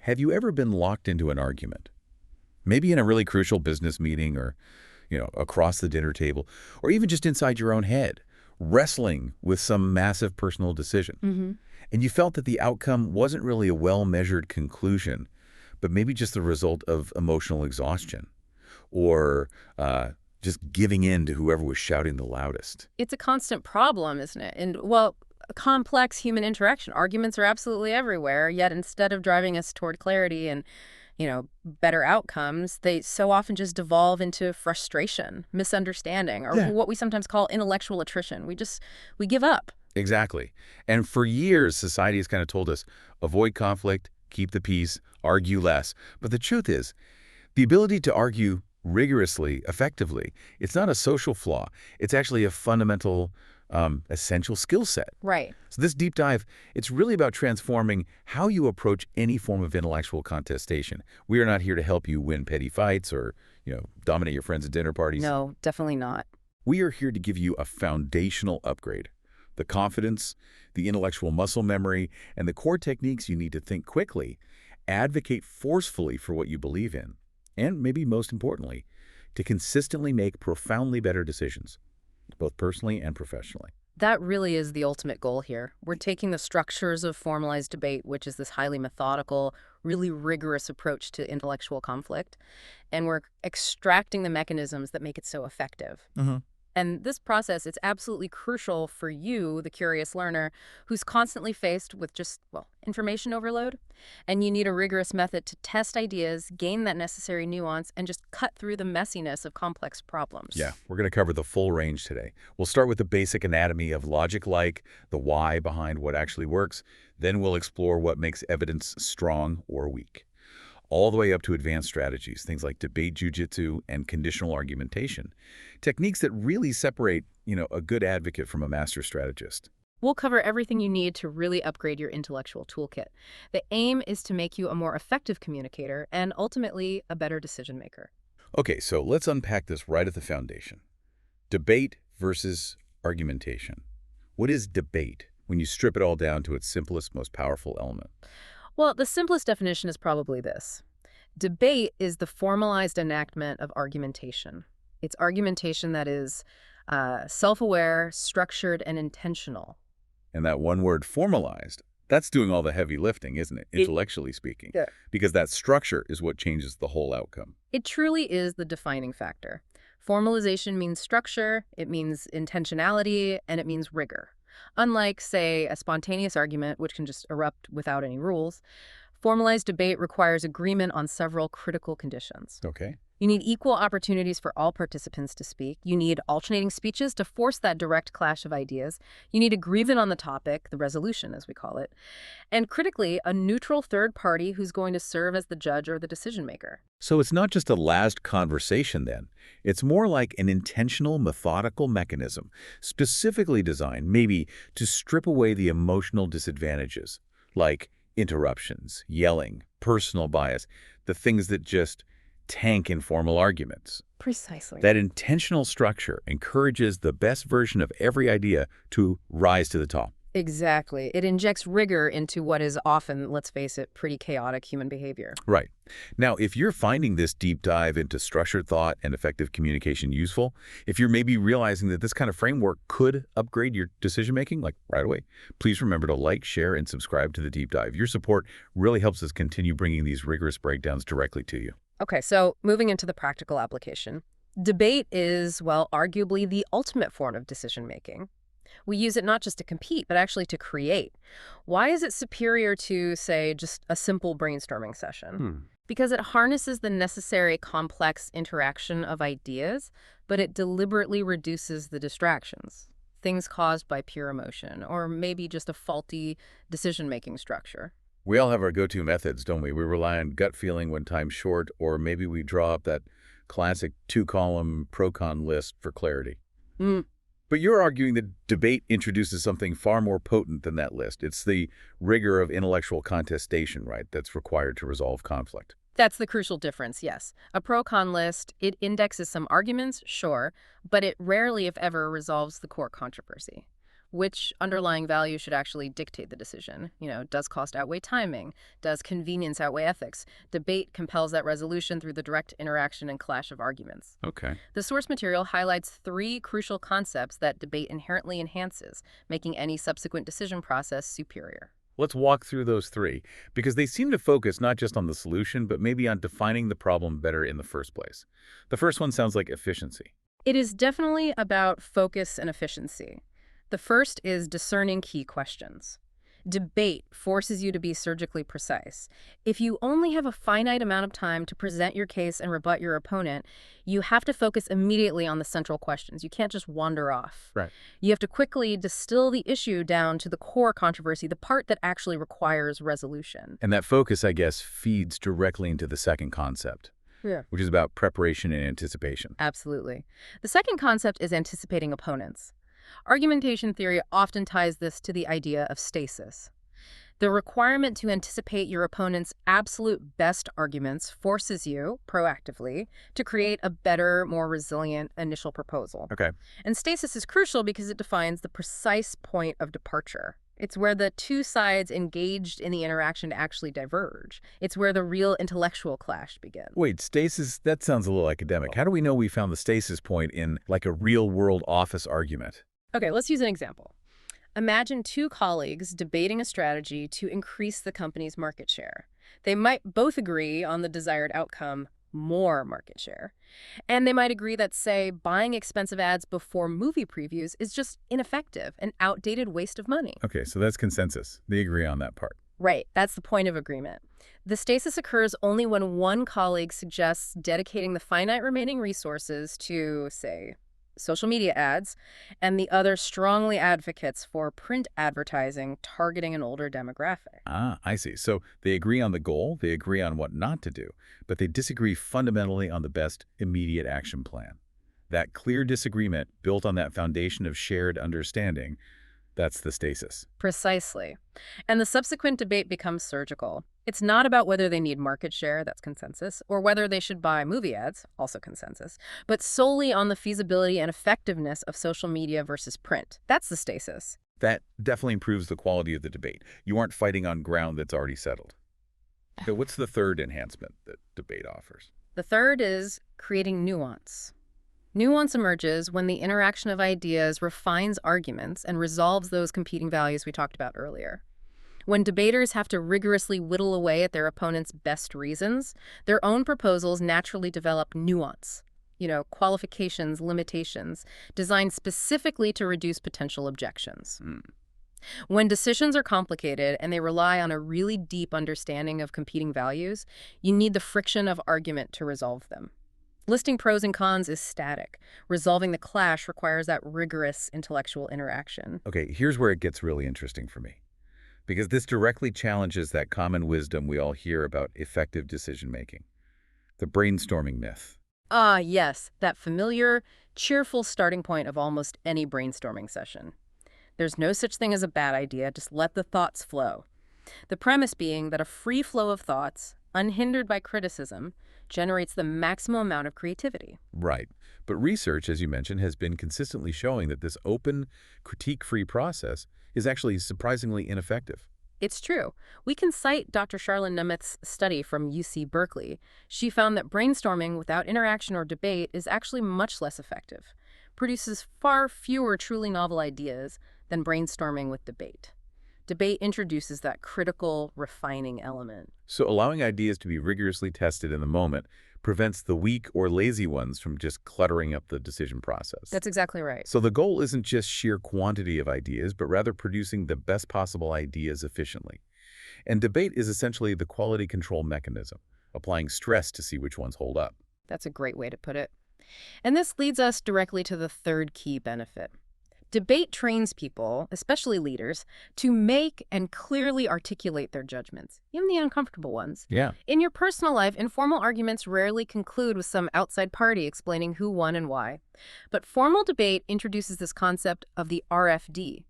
Have you ever been locked into an argument? Maybe in a really crucial business meeting or, across the dinner table, or even just inside your own head, wrestling with some massive personal decision. And you felt that the outcome wasn't really a well-measured conclusion, but maybe just the result of emotional exhaustion or just giving in to whoever was shouting the loudest. It's a constant problem, isn't it? And, well, a complex human interaction. Arguments are absolutely everywhere, yet instead of driving us toward clarity and, better outcomes, they so often just devolve into frustration, misunderstanding, or what we sometimes call intellectual attrition. We give up. Exactly. And for years, society has kind of told us, avoid conflict, keep the peace, argue less. But the truth is, the ability to argue rigorously, effectively, it's not a social flaw. It's actually a fundamental, essential skill set. Right. So this deep dive, it's really about transforming how you approach any form of intellectual contestation. We are not here to help you win petty fights or, dominate your friends at dinner parties. No, definitely not. We are here to give you a foundational upgrade. The confidence, the intellectual muscle memory, and the core techniques you need to think quickly, advocate forcefully for what you believe in, and maybe most importantly, to consistently make profoundly better decisions, both personally and professionally. That really is the ultimate goal here. We're taking the structures of formalized debate, which is this highly methodical, really rigorous approach to intellectual conflict, and we're extracting the mechanisms that make it so effective. And this process, it's absolutely crucial for you, the curious learner, who's constantly faced with just, information overload. And you need a rigorous method to test ideas, gain that necessary nuance, and just cut through the messiness of complex problems. Yeah, we're going to cover the full range today. We'll start with the basic anatomy of logic, like the why behind what actually works. Then we'll explore what makes evidence strong or weak, all the way up to advanced strategies, things like debate jujitsu and conditional argumentation, techniques that really separate, a good advocate from a master strategist. We'll cover everything you need to really upgrade your intellectual toolkit. The aim is to make you a more effective communicator and ultimately a better decision maker. Okay, so let's unpack this right at the foundation. Debate versus argumentation. What is debate when you strip it all down to its simplest, most powerful element? Well, the simplest definition is probably this. Debate is the formalized enactment of argumentation. It's argumentation that is self-aware, structured, and intentional. And that one word, formalized, that's doing all the heavy lifting, isn't it, intellectually speaking? Yeah. Because that structure is what changes the whole outcome. It truly is the defining factor. Formalization means structure, it means intentionality, and it means rigor. Unlike, say, a spontaneous argument, which can just erupt without any rules, formalized debate requires agreement on several critical conditions. Okay. You need equal opportunities for all participants to speak. You need alternating speeches to force that direct clash of ideas. You need agreement on the topic, the resolution, as we call it. And critically, a neutral third party who's going to serve as the judge or the decision maker. So it's not just a last conversation then. It's more like an intentional, methodical mechanism, specifically designed maybe to strip away the emotional disadvantages, like interruptions, yelling, personal bias, the things that just tank informal arguments. Precisely. That intentional structure encourages the best version of every idea to rise to the top. Exactly. It injects rigor into what is often, let's face it, pretty chaotic human behavior. Right. Now, if you're finding this deep dive into structured thought and effective communication useful, if you're maybe realizing that this kind of framework could upgrade your decision-making, like right away, please remember to like, share, and subscribe to the deep dive. Your support really helps us continue bringing these rigorous breakdowns directly to you. Okay, so moving into the practical application. Debate is, well, arguably the ultimate form of decision-making. We use it not just to compete, but actually to create. Why is it superior to, say, just a simple brainstorming session? Because it harnesses the necessary complex interaction of ideas, but it deliberately reduces the distractions, things caused by pure emotion, or maybe just a faulty decision-making structure. We all have our go-to methods, don't we? We rely on gut feeling when time's short, or maybe we draw up that classic two-column pro-con list for clarity. But you're arguing that debate introduces something far more potent than that list. It's the rigor of intellectual contestation, right, that's required to resolve conflict. That's the crucial difference, yes. A pro-con list, it indexes some arguments, sure, but it rarely, if ever, resolves the core controversy. which underlying value should actually dictate the decision. Does cost outweigh timing? Does convenience outweigh ethics? Debate compels that resolution through the direct interaction and clash of arguments. Okay. The source material highlights three crucial concepts that debate inherently enhances, making any subsequent decision process superior. Let's walk through those three, because they seem to focus not just on the solution, but maybe on defining the problem better in the first place. The first one sounds like efficiency. It is definitely about focus and efficiency. The first is discerning key questions. Debate forces you to be surgically precise. If you only have a finite amount of time to present your case and rebut your opponent, you have to focus immediately on the central questions. You can't just wander off. Right. You have to quickly distill the issue down to the core controversy, the part that actually requires resolution. And that focus, I guess, feeds directly into the second concept, which is about preparation and anticipation. Absolutely. The second concept is anticipating opponents. Argumentation theory often ties this to the idea of stasis. The requirement to anticipate your opponent's absolute best arguments forces you, proactively, to create a better, more resilient initial proposal. Okay. And stasis is crucial because it defines the precise point of departure. It's where the two sides engaged in the interaction actually diverge. It's where the real intellectual clash begins. Wait, stasis? That sounds a little academic. How do we know we found the stasis point in, like, a real-world office argument? Okay, let's use an example. Imagine two colleagues debating a strategy to increase the company's market share. They might both agree on the desired outcome, more market share. And they might agree that, say, buying expensive ads before movie previews is just ineffective, an outdated waste of money. Okay, so that's consensus. They agree on that part. Right, that's the point of agreement. The stasis occurs only when one colleague suggests dedicating the finite remaining resources to, say, social media ads, and the other strongly advocates for print advertising targeting an older demographic. Ah, I see. So they agree on the goal, they agree on what not to do, but they disagree fundamentally on the best immediate action plan. That clear disagreement built on that foundation of shared understanding, that's the stasis. Precisely. And the subsequent debate becomes surgical. It's not about whether they need market share, that's consensus, or whether they should buy movie ads, also consensus, but solely on the feasibility and effectiveness of social media versus print. That's the stasis. That definitely improves the quality of the debate. You aren't fighting on ground that's already settled. So what's the third enhancement that debate offers? The third is creating nuance. Nuance emerges when the interaction of ideas refines arguments and resolves those competing values we talked about earlier. When debaters have to rigorously whittle away at their opponent's best reasons, their own proposals naturally develop nuance. Qualifications, limitations, designed specifically to reduce potential objections. When decisions are complicated and they rely on a really deep understanding of competing values, you need the friction of argument to resolve them. Listing pros and cons is static. Resolving the clash requires that rigorous intellectual interaction. Okay, here's where it gets really interesting for me, because this directly challenges that common wisdom we all hear about effective decision-making, the brainstorming myth. Ah, yes, that familiar, cheerful starting point of almost any brainstorming session. There's no such thing as a bad idea, just let the thoughts flow. The premise being that a free flow of thoughts, unhindered by criticism, generates the maximum amount of creativity. Right. But research, as you mentioned, has been consistently showing that this open, critique-free process is actually surprisingly ineffective. It's true. We can cite Dr. Charlene Nemeth's study from UC Berkeley. She found that brainstorming without interaction or debate is actually much less effective, produces far fewer truly novel ideas than brainstorming with debate. Debate introduces that critical, refining element. So allowing ideas to be rigorously tested in the moment prevents the weak or lazy ones from just cluttering up the decision process. That's exactly right. So the goal isn't just sheer quantity of ideas, but rather producing the best possible ideas efficiently. And debate is essentially the quality control mechanism, applying stress to see which ones hold up. That's a great way to put it. And this leads us directly to the third key benefit. Debate trains people, especially leaders, to make and clearly articulate their judgments, even the uncomfortable ones. Yeah. In your personal life, informal arguments rarely conclude with some outside party explaining who won and why. But formal debate introduces this concept of the RFD,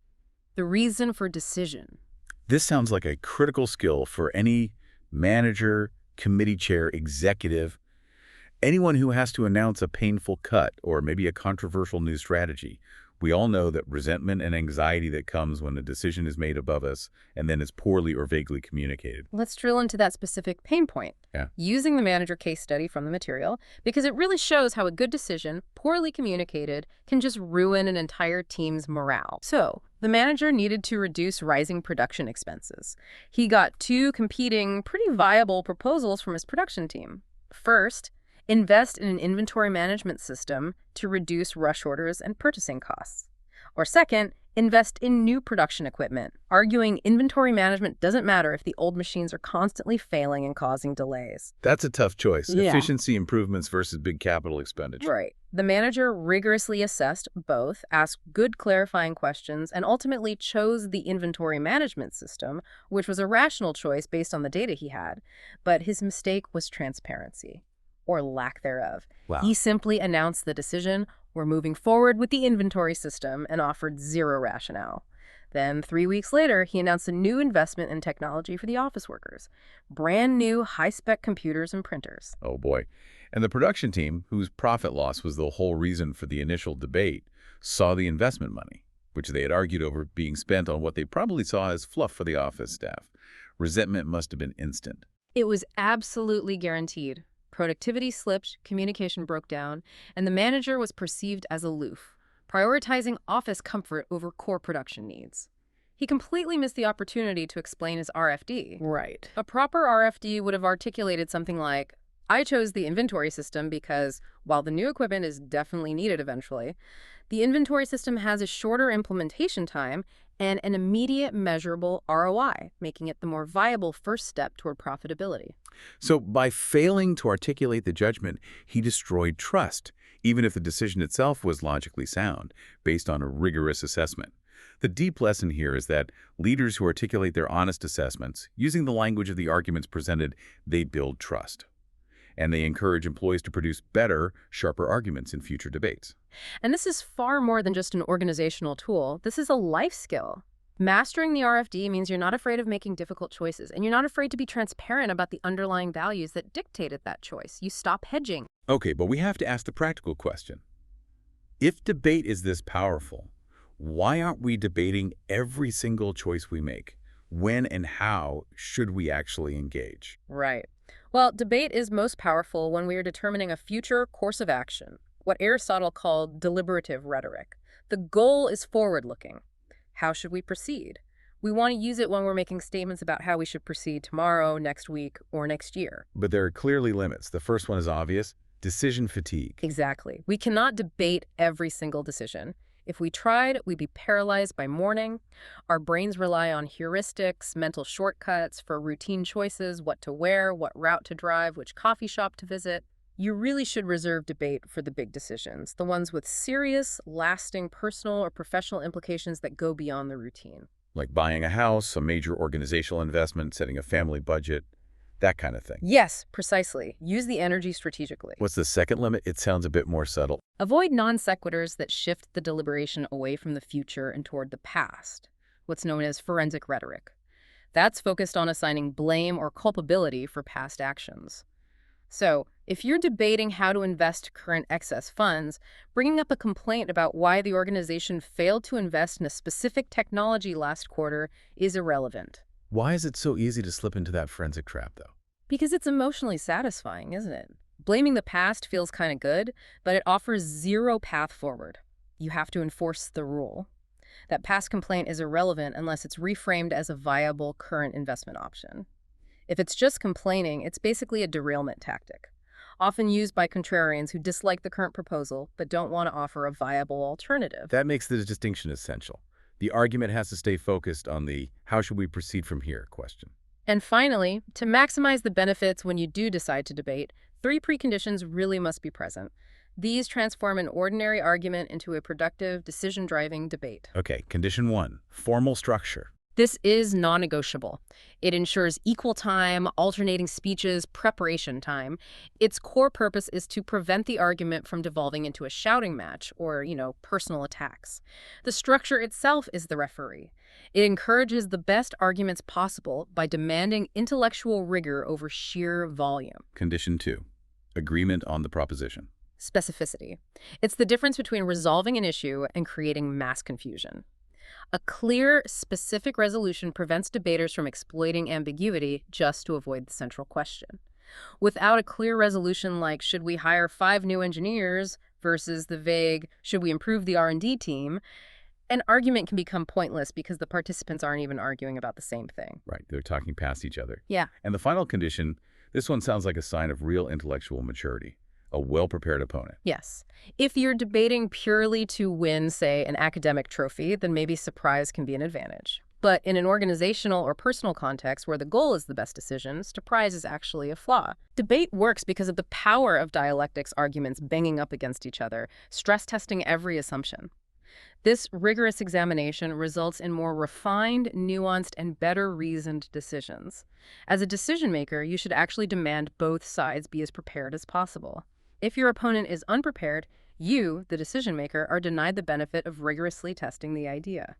the reason for decision. This sounds like a critical skill for any manager, committee chair, executive, anyone who has to announce a painful cut or maybe a controversial new strategy. We all know that resentment and anxiety that comes when a decision is made above us and then is poorly or vaguely communicated. Let's drill into that specific pain point. Yeah. Using the manager case study from the material, because it really shows how a good decision, poorly communicated, can just ruin an entire team's morale. So, the manager needed to reduce rising production expenses. He got two competing, pretty viable proposals from his production team. First, invest in an inventory management system to reduce rush orders and purchasing costs. Or second, invest in new production equipment, arguing inventory management doesn't matter if the old machines are constantly failing and causing delays. That's a tough choice. Yeah. Efficiency improvements versus big capital expenditure. Right. The manager rigorously assessed both, asked good clarifying questions, and ultimately chose the inventory management system, which was a rational choice based on the data he had. But his mistake was transparency, or lack thereof. Wow. He simply announced the decision, we're moving forward with the inventory system, and offered zero rationale. Then, 3 weeks later, he announced a new investment in technology for the office workers. Brand new high-spec computers and printers. Oh boy. And the production team, whose profit loss was the whole reason for the initial debate, saw the investment money, which they had argued over being spent on what they probably saw as fluff for the office staff. Resentment must have been instant. It was absolutely guaranteed. Productivity slipped, communication broke down, and the manager was perceived as aloof, prioritizing office comfort over core production needs. He completely missed the opportunity to explain his RFD. Right. A proper RFD would have articulated something like, I chose the inventory system because, while the new equipment is definitely needed eventually, the inventory system has a shorter implementation time and an immediate measurable ROI, making it the more viable first step toward profitability. So by failing to articulate the judgment, he destroyed trust, even if the decision itself was logically sound, based on a rigorous assessment. The deep lesson here is that leaders who articulate their honest assessments, using the language of the arguments presented, they build trust. And they encourage employees to produce better, sharper arguments in future debates. And this is far more than just an organizational tool. This is a life skill. Mastering the RFD means you're not afraid of making difficult choices, and you're not afraid to be transparent about the underlying values that dictated that choice. You stop hedging. Okay, but we have to ask the practical question. If debate is this powerful, why aren't we debating every single choice we make? When and how should we actually engage? Right. Well, debate is most powerful when we are determining a future course of action, what Aristotle called deliberative rhetoric. The goal is forward-looking. How should we proceed? We want to use it when we're making statements about how we should proceed tomorrow, next week, or next year. But there are clearly limits. The first one is obvious: decision fatigue. Exactly. We cannot debate every single decision. If we tried, we'd be paralyzed by mourning. Our brains rely on heuristics, mental shortcuts for routine choices, what to wear, what route to drive, which coffee shop to visit. You really should reserve debate for the big decisions, the ones with serious, lasting personal or professional implications that go beyond the routine. Like buying a house, a major organizational investment, setting a family budget, that kind of thing. Yes, precisely. Use the energy strategically. What's the second limit? It sounds a bit more subtle. Avoid non sequiturs that shift the deliberation away from the future and toward the past, what's known as forensic rhetoric. That's focused on assigning blame or culpability for past actions. So, if you're debating how to invest current excess funds, bringing up a complaint about why the organization failed to invest in a specific technology last quarter is irrelevant. Why is it so easy to slip into that forensic trap, though? Because it's emotionally satisfying, isn't it? Blaming the past feels kind of good, but it offers zero path forward. You have to enforce the rule. That past complaint is irrelevant unless it's reframed as a viable current investment option. If it's just complaining, it's basically a derailment tactic, often used by contrarians who dislike the current proposal but don't want to offer a viable alternative. That makes the distinction essential. The argument has to stay focused on the how should we proceed from here question. And finally, to maximize the benefits when you do decide to debate, 3 preconditions really must be present. These transform an ordinary argument into a productive, decision-driving debate. Okay, condition 1, formal structure. This is non-negotiable. It ensures equal time, alternating speeches, preparation time. Its core purpose is to prevent the argument from devolving into a shouting match or, personal attacks. The structure itself is the referee. It encourages the best arguments possible by demanding intellectual rigor over sheer volume. Condition 2, agreement on the proposition. Specificity. It's the difference between resolving an issue and creating mass confusion. A clear, specific resolution prevents debaters from exploiting ambiguity just to avoid the central question. Without a clear resolution like should we hire 5 new engineers versus the vague should we improve the R&D team, an argument can become pointless because the participants aren't even arguing about the same thing. Right, they're talking past each other. Yeah. And the final condition, this one sounds like a sign of real intellectual maturity, a well-prepared opponent. Yes. If you're debating purely to win, say, an academic trophy, then maybe surprise can be an advantage. But in an organizational or personal context where the goal is the best decision, surprise is actually a flaw. Debate works because of the power of dialectics arguments banging up against each other, stress testing every assumption. This rigorous examination results in more refined, nuanced, and better reasoned decisions. As a decision maker, you should actually demand both sides be as prepared as possible. If your opponent is unprepared, you, the decision maker, are denied the benefit of rigorously testing the idea.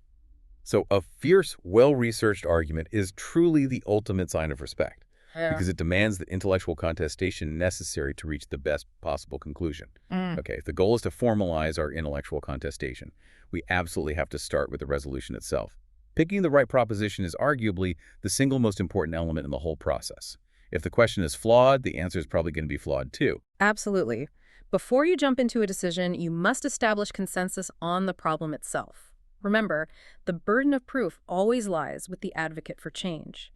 So a fierce, well-researched argument is truly the ultimate sign of respect, because it demands the intellectual contestation necessary to reach the best possible conclusion. Okay, if the goal is to formalize our intellectual contestation, we absolutely have to start with the resolution itself. Picking the right proposition is arguably the single most important element in the whole process. If the question is flawed, the answer is probably going to be flawed too. Absolutely. Before you jump into a decision, you must establish consensus on the problem itself. Remember, the burden of proof always lies with the advocate for change.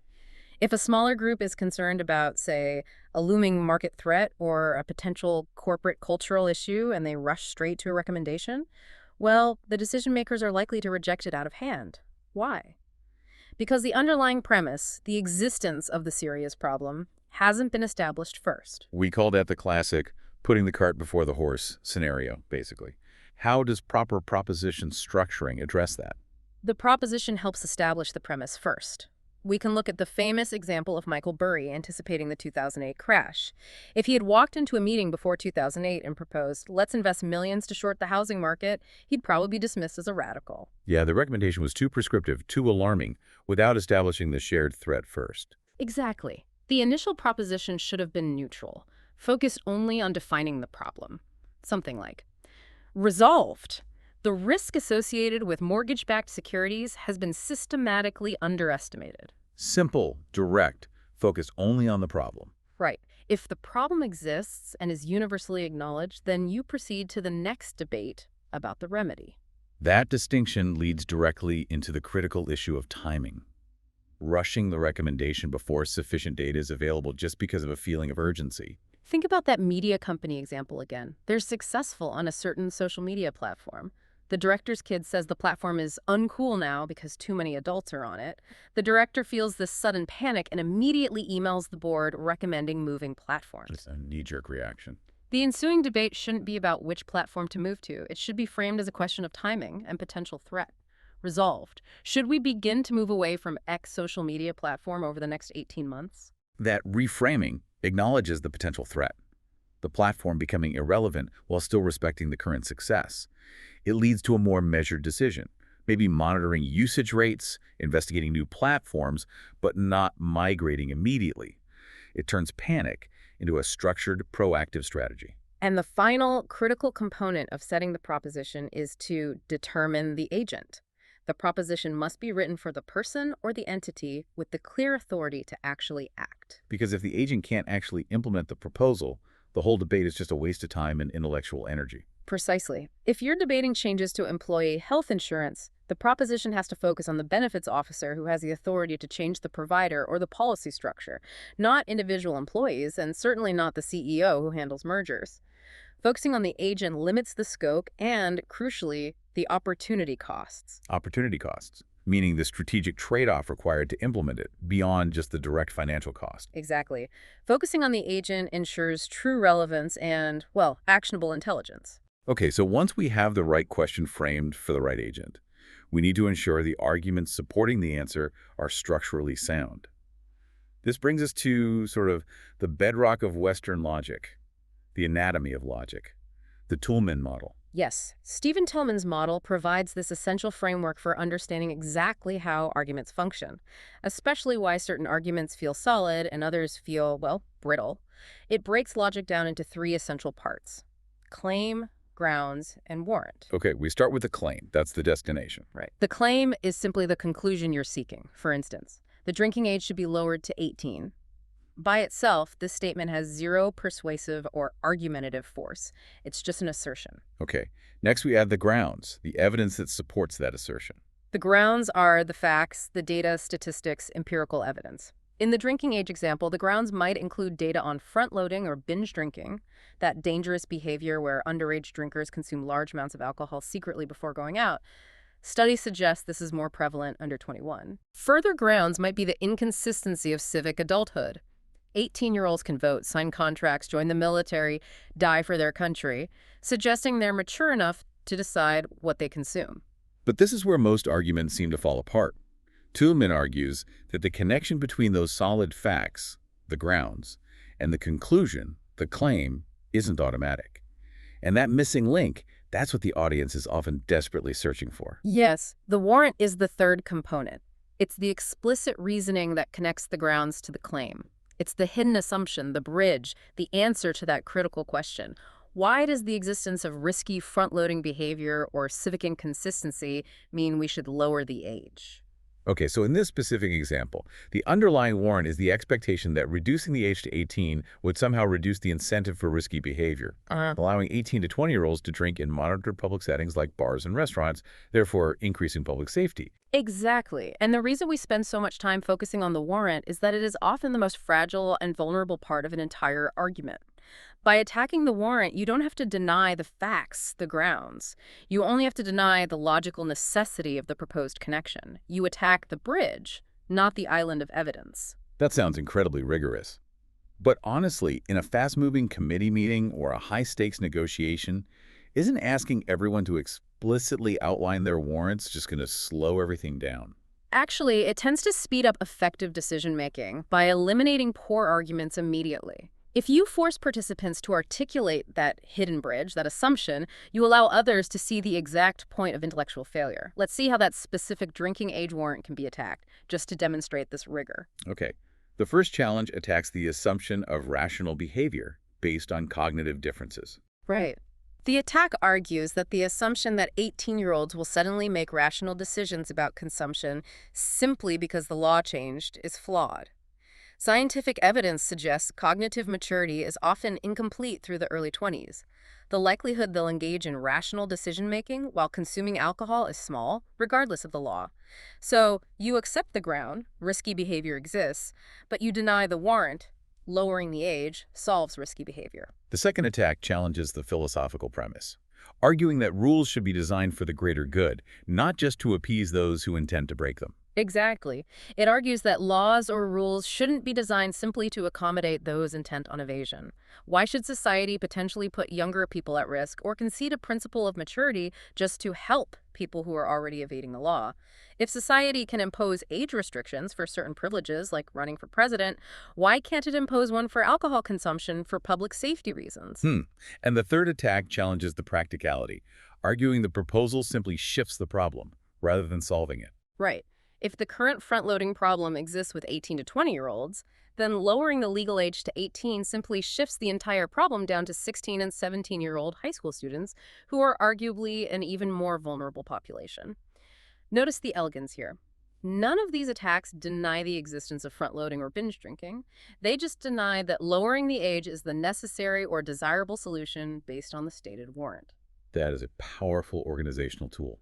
If a smaller group is concerned about, say, a looming market threat or a potential corporate cultural issue and they rush straight to a recommendation, well, the decision makers are likely to reject it out of hand. Why? Because the underlying premise, the existence of the serious problem, hasn't been established first. We call that the classic putting the cart before the horse scenario, basically. How does proper proposition structuring address that? The proposition helps establish the premise first. We can look at the famous example of Michael Burry anticipating the 2008 crash. If he had walked into a meeting before 2008 and proposed, let's invest millions to short the housing market, he'd probably be dismissed as a radical. Yeah, the recommendation was too prescriptive, too alarming, without establishing the shared threat first. Exactly. The initial proposition should have been neutral, focused only on defining the problem. Something like, resolved. The risk associated with mortgage-backed securities has been systematically underestimated. Simple, direct, focused only on the problem. Right. If the problem exists and is universally acknowledged, then you proceed to the next debate about the remedy. That distinction leads directly into the critical issue of timing. Rushing the recommendation before sufficient data is available just because of a feeling of urgency. Think about that media company example again. They're successful on a certain social media platform. The director's kid says the platform is uncool now because too many adults are on it. The director feels this sudden panic and immediately emails the board recommending moving platforms. It's a knee-jerk reaction. The ensuing debate shouldn't be about which platform to move to. It should be framed as a question of timing and potential threat. Resolved. Should we begin to move away from X social media platform over the next 18 months? That reframing acknowledges the potential threat, the platform becoming irrelevant while still respecting the current success. It leads to a more measured decision, maybe monitoring usage rates, investigating new platforms, but not migrating immediately. It turns panic into a structured, proactive strategy. And the final critical component of setting the proposition is to determine the agent. The proposition must be written for the person or the entity with the clear authority to actually act. Because if the agent can't actually implement the proposal, the whole debate is just a waste of time and intellectual energy. Precisely. If you're debating changes to employee health insurance, the proposition has to focus on the benefits officer who has the authority to change the provider or the policy structure, not individual employees, and certainly not the CEO who handles mergers. Focusing on the agent limits the scope and, crucially, the opportunity costs. Opportunity costs, meaning the strategic trade-off required to implement it, beyond just the direct financial cost. Exactly. Focusing on the agent ensures true relevance and, well, actionable intelligence. Okay, so once we have the right question framed for the right agent, we need to ensure the arguments supporting the answer are structurally sound. This brings us to sort of the bedrock of Western logic, the anatomy of logic, the Toulmin model. Yes, Stephen Tillman's model provides this essential framework for understanding exactly how arguments function, especially why certain arguments feel solid and others feel, well, brittle. It breaks logic down into 3 essential parts: claim, grounds, and warrant. Okay, we start with the claim. That's the destination. Right. The claim is simply the conclusion you're seeking. For instance, the drinking age should be lowered to 18. By itself, this statement has zero persuasive or argumentative force. It's just an assertion. Okay, next we add the grounds, the evidence that supports that assertion. The grounds are the facts, the data, statistics, empirical evidence. In the drinking age example, the grounds might include data on front-loading or binge drinking, that dangerous behavior where underage drinkers consume large amounts of alcohol secretly before going out. Studies suggest this is more prevalent under 21. Further grounds might be the inconsistency of civic adulthood. 18-year-olds can vote, sign contracts, join the military, die for their country, suggesting they're mature enough to decide what they consume. But this is where most arguments seem to fall apart. Toulmin argues that the connection between those solid facts, the grounds, and the conclusion, the claim, isn't automatic. And that missing link, that's what the audience is often desperately searching for. Yes, the warrant is the third component. It's the explicit reasoning that connects the grounds to the claim. It's the hidden assumption, the bridge, the answer to that critical question. Why does the existence of risky front-loading behavior or civic inconsistency mean we should lower the age? Okay, so in this specific example, the underlying warrant is the expectation that reducing the age to 18 would somehow reduce the incentive for risky behavior, allowing 18 to 20-year-olds to drink in monitored public settings like bars and restaurants, therefore increasing public safety. Exactly. And the reason we spend so much time focusing on the warrant is that it is often the most fragile and vulnerable part of an entire argument. By attacking the warrant, you don't have to deny the facts, the grounds. You only have to deny the logical necessity of the proposed connection. You attack the bridge, not the island of evidence. That sounds incredibly rigorous. But honestly, in a fast-moving committee meeting or a high-stakes negotiation, isn't asking everyone to explicitly outline their warrants just going to slow everything down? Actually, it tends to speed up effective decision-making by eliminating poor arguments immediately. If you force participants to articulate that hidden bridge, that assumption, you allow others to see the exact point of intellectual failure. Let's see how that specific drinking age warrant can be attacked, just to demonstrate this rigor. Okay. The first challenge attacks the assumption of rational behavior based on cognitive differences. Right. The attack argues that the assumption that 18-year-olds will suddenly make rational decisions about consumption simply because the law changed is flawed. Scientific evidence suggests cognitive maturity is often incomplete through the early 20s. The likelihood they'll engage in rational decision-making while consuming alcohol is small, regardless of the law. So you accept the ground, risky behavior exists, but you deny the warrant, lowering the age solves risky behavior. The second attack challenges the philosophical premise, arguing that rules should be designed for the greater good, not just to appease those who intend to break them. Exactly. It argues that laws or rules shouldn't be designed simply to accommodate those intent on evasion. Why should society potentially put younger people at risk or concede a principle of maturity just to help people who are already evading the law? If society can impose age restrictions for certain privileges, like running for president, why can't it impose one for alcohol consumption for public safety reasons? And the third attack challenges the practicality, arguing the proposal simply shifts the problem rather than solving it. Right. If the current front-loading problem exists with 18 to 20-year-olds, then lowering the legal age to 18 simply shifts the entire problem down to 16 and 17-year-old high school students, who are arguably an even more vulnerable population. Notice the elegance here. None of these attacks deny the existence of front-loading or binge drinking. They just deny that lowering the age is the necessary or desirable solution based on the stated warrant. That is a powerful organizational tool.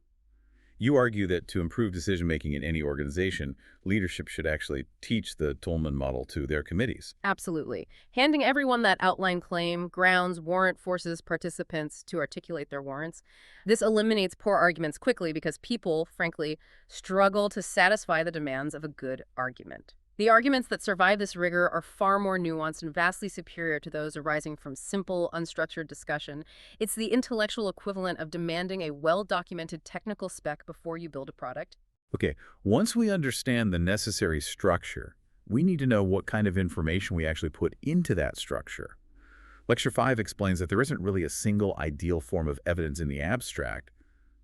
You argue that to improve decision-making in any organization, leadership should actually teach the Toulmin model to their committees. Absolutely. Handing everyone that outline claim, grounds, warrant forces participants to articulate their warrants. This eliminates poor arguments quickly because people, frankly, struggle to satisfy the demands of a good argument. The arguments that survive this rigor are far more nuanced and vastly superior to those arising from simple, unstructured discussion. It's the intellectual equivalent of demanding a well-documented technical spec before you build a product. Okay, once we understand the necessary structure, we need to know what kind of information we actually put into that structure. Lecture 5 explains that there isn't really a single ideal form of evidence in the abstract.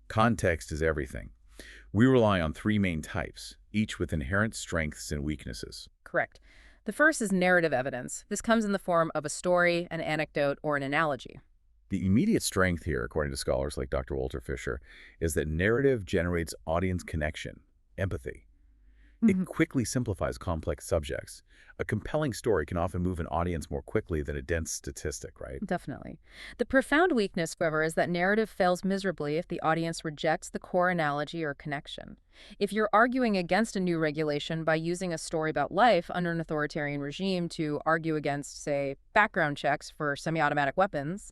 Context is everything. We rely on three main types, each with inherent strengths and weaknesses. Correct. The first is narrative evidence. This comes in the form of a story, an anecdote, or an analogy. The immediate strength here, according to scholars like Dr. Walter Fisher, is that narrative generates audience connection, empathy. It quickly simplifies complex subjects. A compelling story can often move an audience more quickly than a dense statistic, right? Definitely. The profound weakness, however, is that narrative fails miserably if the audience rejects the core analogy or connection. If you're arguing against a new regulation by using a story about life under an authoritarian regime to argue against, say, background checks for semi-automatic weapons,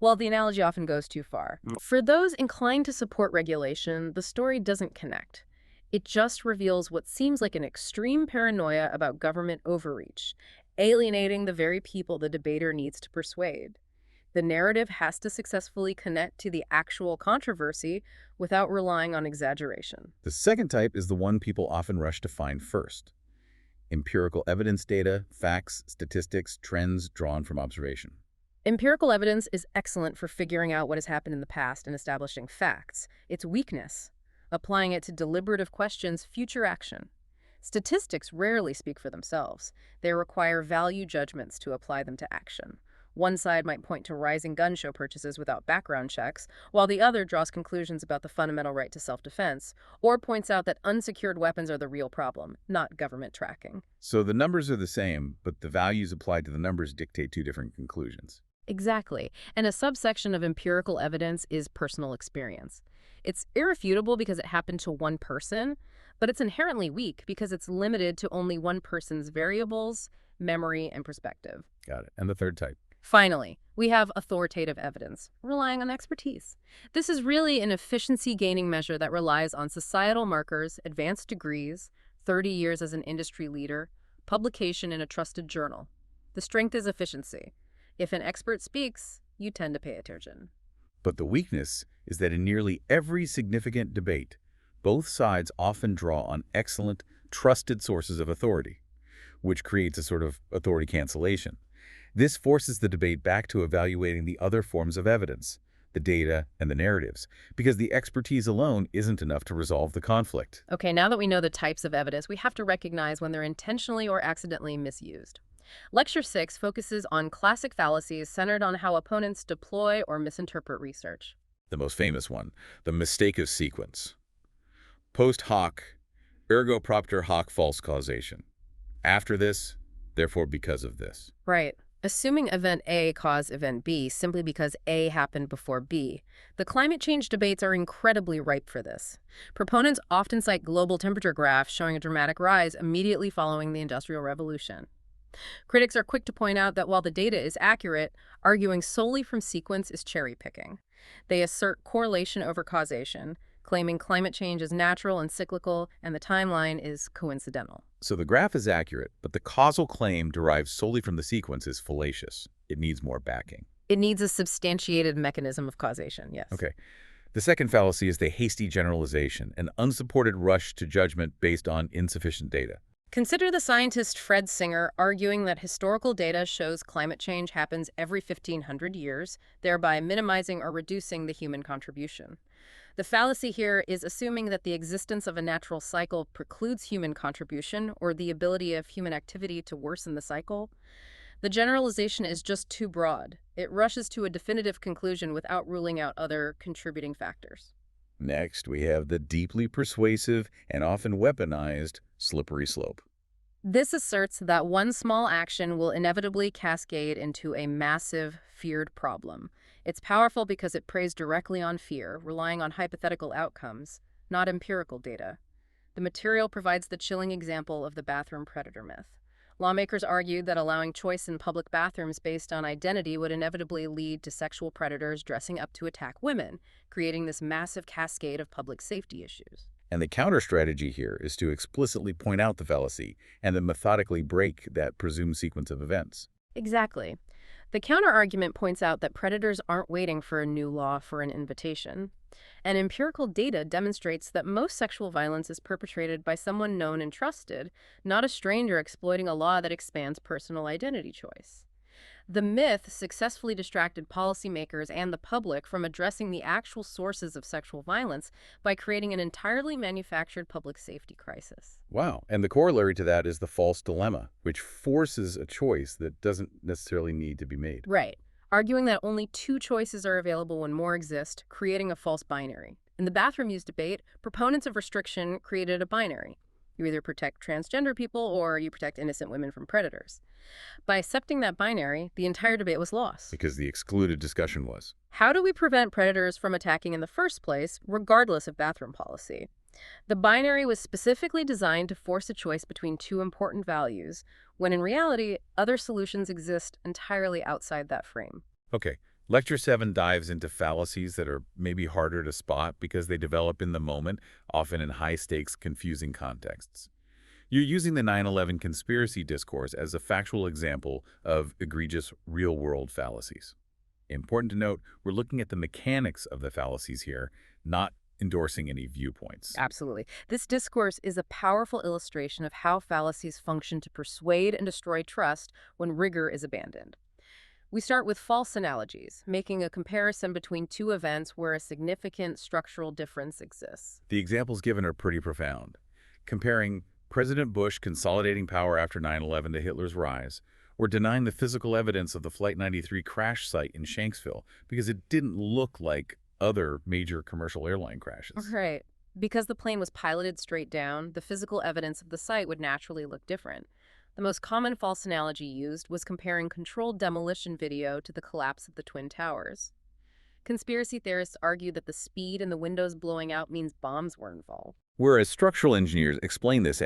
well, the analogy often goes too far. For those inclined to support regulation, the story doesn't connect. It just reveals what seems like an extreme paranoia about government overreach, alienating the very people the debater needs to persuade. The narrative has to successfully connect to the actual controversy without relying on exaggeration. The second type is the one people often rush to find first. Empirical evidence data, facts, statistics, trends drawn from observation. Empirical evidence is excellent for figuring out what has happened in the past and establishing facts. Its weakness, applying it to deliberative questions, future action. Statistics rarely speak for themselves. They require value judgments to apply them to action. One side might point to rising gun show purchases without background checks, while the other draws conclusions about the fundamental right to self-defense, or points out that unsecured weapons are the real problem, not government tracking. So the numbers are the same, but the values applied to the numbers dictate two different conclusions. Exactly. And a subsection of empirical evidence is personal experience. It's irrefutable because it happened to one person, but it's inherently weak because it's limited to only one person's variables, memory, and perspective. Got it. And the third type? Finally, we have authoritative evidence, relying on expertise. This is really an efficiency-gaining measure that relies on societal markers, advanced degrees, 30 years as an industry leader, publication in a trusted journal. The strength is efficiency. If an expert speaks, you tend to pay attention. But the weakness is that in nearly every significant debate, both sides often draw on excellent, trusted sources of authority, which creates a sort of authority cancellation. This forces the debate back to evaluating the other forms of evidence, the data and the narratives, because the expertise alone isn't enough to resolve the conflict. Okay, now that we know the types of evidence, we have to recognize when they're intentionally or accidentally misused. Lecture 6 focuses on classic fallacies centered on how opponents deploy or misinterpret research. The most famous one, the mistake of sequence. Post hoc, ergo propter hoc false causation. After this, therefore because of this. Right. Assuming event A caused event B simply because A happened before B. The climate change debates are incredibly ripe for this. Proponents often cite global temperature graphs showing a dramatic rise immediately following the Industrial Revolution. Critics are quick to point out that while the data is accurate, arguing solely from sequence is cherry-picking. They assert correlation over causation, claiming climate change is natural and cyclical, and the timeline is coincidental. So the graph is accurate, but the causal claim derived solely from the sequence is fallacious. It needs more backing. It needs a substantiated mechanism of causation, yes. Okay. The second fallacy is the hasty generalization, an unsupported rush to judgment based on insufficient data. Consider the scientist Fred Singer arguing that historical data shows climate change happens every 1,500 years, thereby minimizing or reducing the human contribution. The fallacy here is assuming that the existence of a natural cycle precludes human contribution or the ability of human activity to worsen the cycle. The generalization is just too broad. It rushes to a definitive conclusion without ruling out other contributing factors. Next, we have the deeply persuasive and often weaponized slippery slope. This asserts that one small action will inevitably cascade into a massive, feared problem. It's powerful because it preys directly on fear, relying on hypothetical outcomes, not empirical data. The material provides the chilling example of the bathroom predator myth. Lawmakers argued that allowing choice in public bathrooms based on identity would inevitably lead to sexual predators dressing up to attack women, creating this massive cascade of public safety issues. And the counter strategy here is to explicitly point out the fallacy and then methodically break that presumed sequence of events. Exactly. The counterargument points out that predators aren't waiting for a new law for an invitation. And empirical data demonstrates that most sexual violence is perpetrated by someone known and trusted, not a stranger exploiting a law that expands personal identity choice. The myth successfully distracted policymakers and the public from addressing the actual sources of sexual violence by creating an entirely manufactured public safety crisis. Wow. And the corollary to that is the false dilemma, which forces a choice that doesn't necessarily need to be made. Right. arguing that only two choices are available when more exist, creating a false binary. In the bathroom use debate, proponents of restriction created a binary. You either protect transgender people or you protect innocent women from predators. By accepting that binary, the entire debate was lost. Because the excluded discussion was. How do we prevent predators from attacking in the first place, regardless of bathroom policy? The binary was specifically designed to force a choice between two important values, when in reality, other solutions exist entirely outside that frame. Okay, Lecture 7 dives into fallacies that are maybe harder to spot because they develop in the moment, often in high-stakes, confusing contexts. You're using the 9/11 conspiracy discourse as a factual example of egregious real-world fallacies. Important to note, we're looking at the mechanics of the fallacies here, not endorsing any viewpoints. Absolutely. This discourse is a powerful illustration of how fallacies function to persuade and destroy trust when rigor is abandoned. We start with false analogies, making a comparison between two events where a significant structural difference exists. The examples given are pretty profound. Comparing President Bush consolidating power after 9/11 to Hitler's rise, or denying the physical evidence of the Flight 93 crash site in Shanksville because it didn't look like other major commercial airline crashes. Right. Because the plane was piloted straight down, the physical evidence of the site would naturally look different. The most common false analogy used was comparing controlled demolition video to the collapse of the Twin Towers. Conspiracy theorists argued that the speed and the windows blowing out means bombs were involved. Whereas structural engineers explain this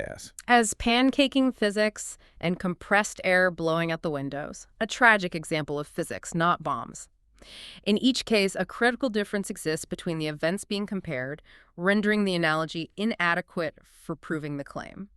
As pancaking physics and compressed air blowing out the windows, a tragic example of physics, not bombs. In each case, a critical difference exists between the events being compared, rendering the analogy inadequate for proving the claim.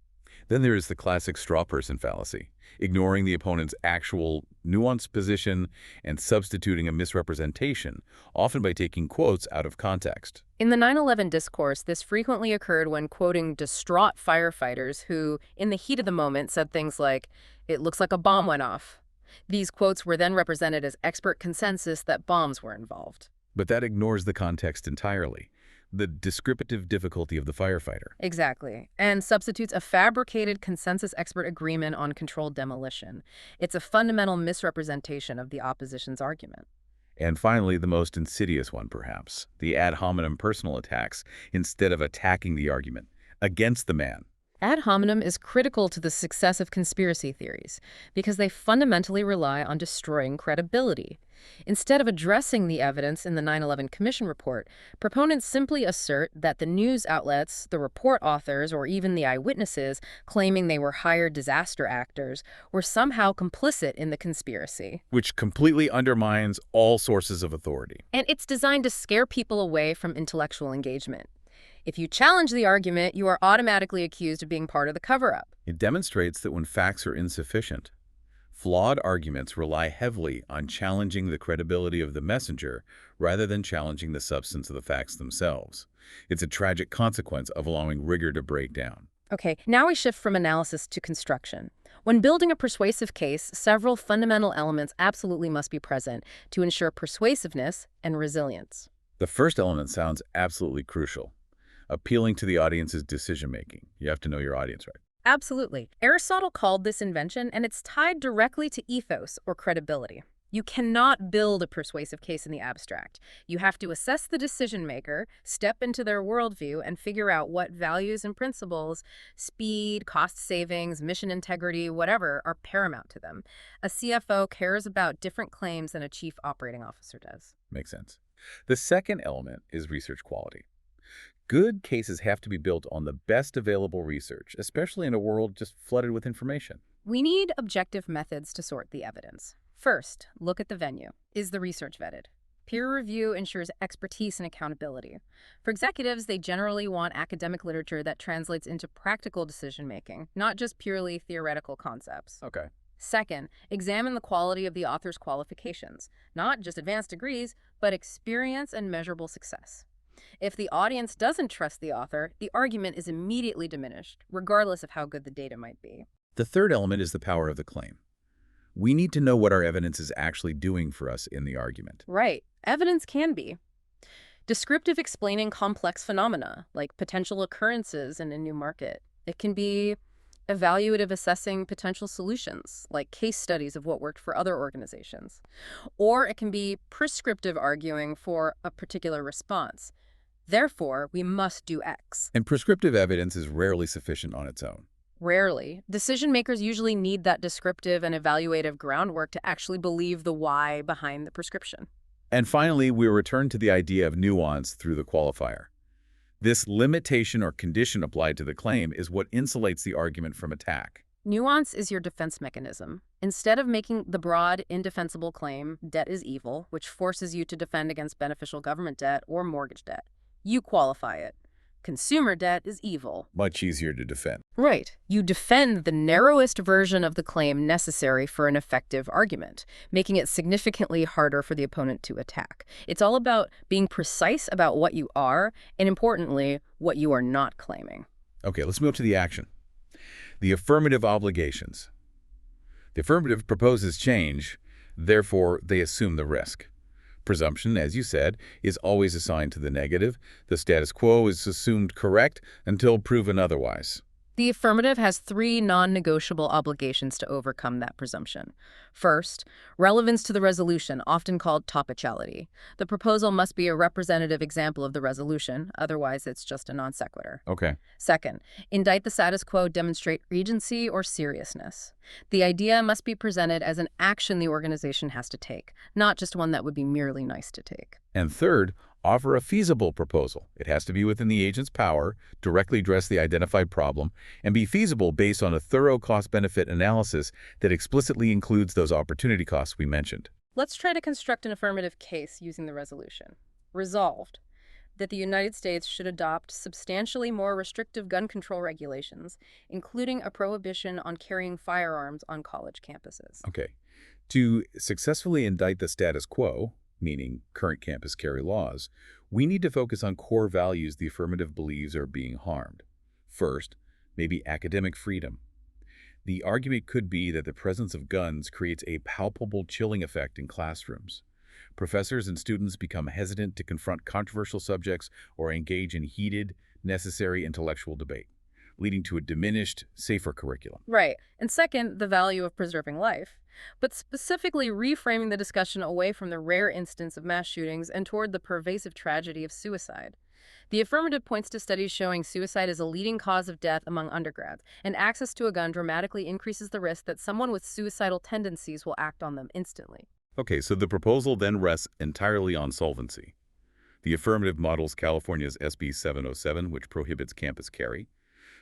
Then there is the classic straw person fallacy, ignoring the opponent's actual nuanced position and substituting a misrepresentation, often by taking quotes out of context. In the 9/11 discourse, this frequently occurred when quoting distraught firefighters who, in the heat of the moment, said things like, "It looks like a bomb went off." These quotes were then represented as expert consensus that bombs were involved. But that ignores the context entirely, the descriptive difficulty of the firefighter. Exactly. And substitutes a fabricated consensus expert agreement on controlled demolition. It's a fundamental misrepresentation of the opposition's argument. And finally, the most insidious one, perhaps, the ad hominem personal attacks instead of attacking the argument against the man. Ad hominem is critical to the success of conspiracy theories because they fundamentally rely on destroying credibility. Instead of addressing the evidence in the 9/11 Commission report, proponents simply assert that the news outlets, the report authors, or even the eyewitnesses claiming they were hired disaster actors were somehow complicit in the conspiracy. Which completely undermines all sources of authority. And it's designed to scare people away from intellectual engagement. If you challenge the argument, you are automatically accused of being part of the cover-up. It demonstrates that when facts are insufficient, flawed arguments rely heavily on challenging the credibility of the messenger rather than challenging the substance of the facts themselves. It's a tragic consequence of allowing rigor to break down. Okay, now we shift from analysis to construction. When building a persuasive case, several fundamental elements absolutely must be present to ensure persuasiveness and resilience. The first element sounds absolutely crucial. Appealing to the audience's decision-making. You have to know your audience, right? Absolutely. Aristotle called this invention, and it's tied directly to ethos or credibility. You cannot build a persuasive case in the abstract. You have to assess the decision maker, step into their worldview, and figure out what values and principles, speed, cost savings, mission integrity, whatever, are paramount to them. A CFO cares about different claims than a chief operating officer does. Makes sense. The second element is research quality. Good cases have to be built on the best available research, especially in a world just flooded with information. We need objective methods to sort the evidence. First, look at the venue. Is the research vetted? Peer review ensures expertise and accountability. For executives, they generally want academic literature that translates into practical decision-making, not just purely theoretical concepts. Okay. Second, examine the quality of the author's qualifications, not just advanced degrees, but experience and measurable success. If the audience doesn't trust the author, the argument is immediately diminished, regardless of how good the data might be. The third element is the power of the claim. We need to know what our evidence is actually doing for us in the argument. Right. Evidence can be descriptive, explaining complex phenomena, like potential occurrences in a new market. It can be evaluative assessing potential solutions, like case studies of what worked for other organizations. Or it can be prescriptive arguing for a particular response. Therefore, we must do X. And prescriptive evidence is rarely sufficient on its own. Rarely. Decision makers usually need that descriptive and evaluative groundwork to actually believe the why behind the prescription. And finally, we return to the idea of nuance through the qualifier. This limitation or condition applied to the claim is what insulates the argument from attack. Nuance is your defense mechanism. Instead of making the broad, indefensible claim, debt is evil, which forces you to defend against beneficial government debt or mortgage debt, you qualify it. Consumer debt is evil. Much easier to defend. Right. You defend the narrowest version of the claim necessary for an effective argument, making it significantly harder for the opponent to attack. It's all about being precise about what you are, and importantly, what you are not claiming. Okay, let's move to the action. The affirmative obligations. The affirmative proposes change, therefore they assume the risk. Presumption, as you said, is always assigned to the negative. The status quo is assumed correct until proven otherwise. The affirmative has 3 non-negotiable obligations to overcome that presumption. First, relevance to the resolution, often called topicality. The proposal must be a representative example of the resolution, otherwise it's just a non sequitur. Okay. Second, indict the status quo, demonstrate regency or seriousness. The idea must be presented as an action the organization has to take, not just one that would be merely nice to take. And third, offer a feasible proposal. It has to be within the agent's power, directly address the identified problem, and be feasible based on a thorough cost-benefit analysis that explicitly includes those opportunity costs we mentioned. Let's try to construct an affirmative case using the resolution. Resolved that the United States should adopt substantially more restrictive gun control regulations, including a prohibition on carrying firearms on college campuses. Okay. To successfully indict the status quo, meaning current campus carry laws, we need to focus on core values the affirmative believes are being harmed. First, maybe academic freedom. The argument could be that the presence of guns creates a palpable chilling effect in classrooms. Professors and students become hesitant to confront controversial subjects or engage in heated, necessary intellectual debate, leading to a diminished, safer curriculum. Right. And second, the value of preserving life, but specifically reframing the discussion away from the rare instance of mass shootings and toward the pervasive tragedy of suicide. The affirmative points to studies showing suicide is a leading cause of death among undergrads, and access to a gun dramatically increases the risk that someone with suicidal tendencies will act on them instantly. Okay, so the proposal then rests entirely on solvency. The affirmative models California's SB 707, which prohibits campus carry.